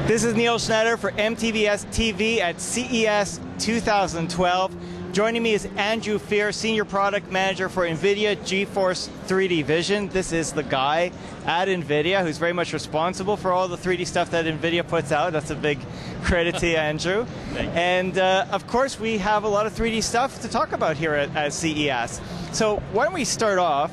This is Neil Schneider for MTBS-TV at CES 2012. Joining me is Andrew Fear, Senior Product Manager for Nvidia GeForce 3D Vision. This is the guy at Nvidia who's very much responsible for all the 3D stuff that Nvidia puts out. That's a big credit to you, Andrew. Thank you. And of course, we have a lot of 3D stuff to talk about here at CES. So why don't we start off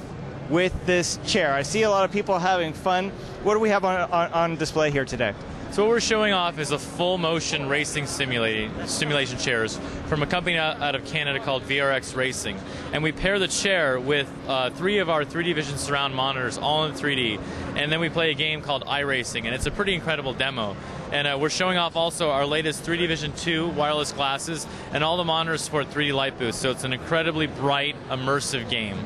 with this chair? I see a lot of people having fun. What do we have on display here today? So what we're showing off is a full motion racing simulation chairs from a company out of Canada called VRX Racing. And we pair the chair with 3 of our 3D Vision surround monitors, all in 3D. And then we play a game called iRacing, and it's a pretty incredible demo. And we're showing off also our latest 3D Vision 2 wireless glasses, and all the monitors support 3D light boost. So it's an incredibly bright, immersive game.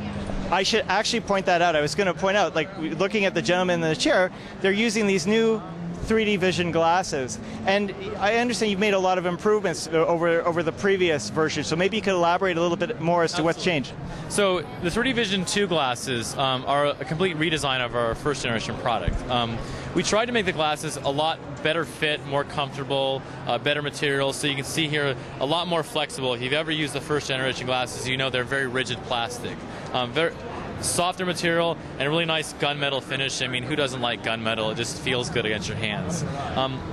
I should actually point that out. I was going to point out, like, looking at the gentleman in the chair, they're using these new 3D Vision glasses, and I understand you've made a lot of improvements over the previous version, so maybe you could elaborate a little bit more as to what's changed. So the 3D Vision 2 glasses are a complete redesign of our first generation product. We tried to make the glasses a lot better fit, more comfortable, better material, so you can see here a lot more flexible. If you've ever used the first generation glasses, you know they're very rigid plastic. Very softer material and a really nice gunmetal finish. I mean, who doesn't like gunmetal? It just feels good against your hands.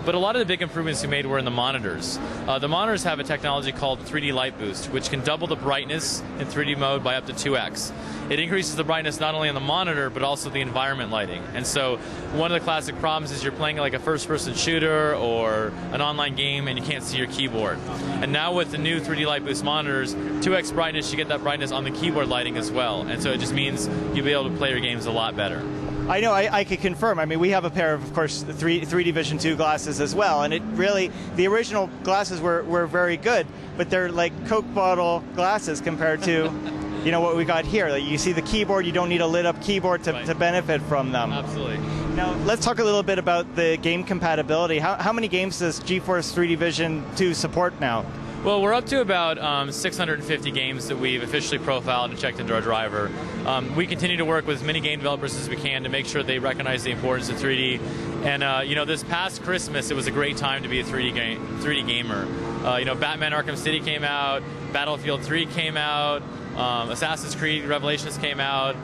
But a lot of the big improvements we made were in the monitors. The monitors have a technology called 3D Light Boost, which can double the brightness in 3D mode by up to 2x. It increases the brightness not only on the monitor, but also the environment lighting. And so one of the classic problems is you're playing like a first-person shooter or an online game and you can't see your keyboard. And now with the new 3D Light Boost monitors, 2x brightness, you get that brightness on the keyboard lighting as well. And so it just means you'll be able to play your games a lot better. I know, I could confirm. I mean, we have a pair of course, 3D Vision 2 glasses as well, and it really, the original glasses were very good, but they're like Coke bottle glasses compared to you know what we got here. Like, you see the keyboard, you don't need a lit up keyboard to benefit from them. Absolutely. Now, let's talk a little bit about the game compatibility. How many games does GeForce 3D Vision 2 support now? Well, we're up to about 650 games that we've officially profiled and checked into our driver. We continue to work with as many game developers as we can to make sure they recognize the importance of 3D. And you know, this past Christmas, it was a great time to be a 3D gamer. You know, Batman Arkham City came out, Battlefield 3 came out, Assassin's Creed Revelations came out.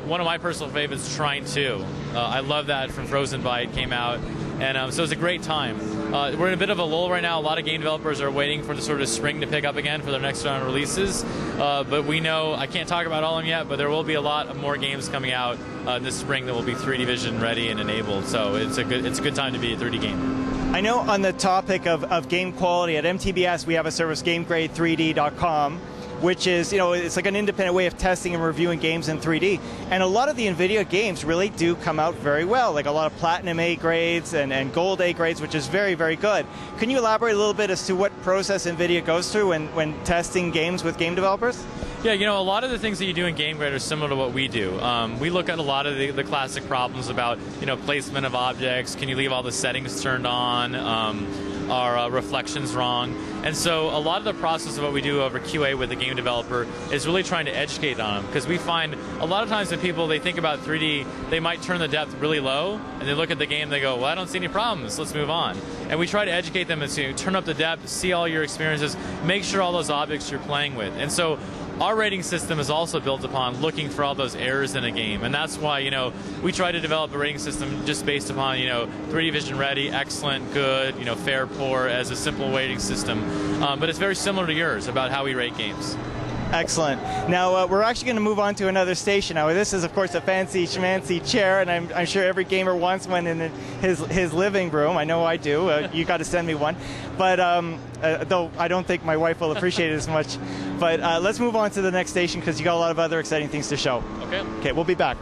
One of my personal favorites, Trine 2. I love that from Frozen Byte came out. And so it was a great time. We're in a bit of a lull right now. A lot of game developers are waiting for the sort of spring to pick up again for their next round of releases. But we know, I can't talk about all of them yet, but there will be a lot of more games coming out this spring that will be 3D Vision ready and enabled. So it's a good time to be a 3D gamer. I know on the topic of game quality, at MTBS we have a service, GameGrade3D.com, which is, you know, it's like an independent way of testing and reviewing games in 3D. And a lot of the Nvidia games really do come out very well, like a lot of Platinum A grades and Gold A grades, which is very, very good. Can you elaborate a little bit as to what process Nvidia goes through when testing games with game developers? Yeah, you know, a lot of the things that you do in Game Grade are similar to what we do. We look at a lot of the classic problems about, you know, placement of objects. Can you leave all the settings turned on? Are reflections wrong? And so a lot of the process of what we do over QA with the game developer is really trying to educate on them, because we find a lot of times when people, they think about 3D, they might turn the depth really low, and they look at the game and they go, well, I don't see any problems, let's move on. And we try to educate them and say, turn up the depth, see all your experiences, make sure all those objects you're playing with. And so our rating system is also built upon looking for all those errors in a game, and that's why, you know, we try to develop a rating system just based upon, you know, 3D Vision ready, excellent, good, you know, fair, poor as a simple rating system. But it's very similar to yours about how we rate games. Excellent. Now, we're actually going to move on to another station. Now, this is, of course, a fancy schmancy chair, and I'm sure every gamer wants one in his living room. I know I do. You got to send me one. But though I don't think my wife will appreciate it as much. But let's move on to the next station, because you got a lot of other exciting things to show. Okay. Okay, we'll be back.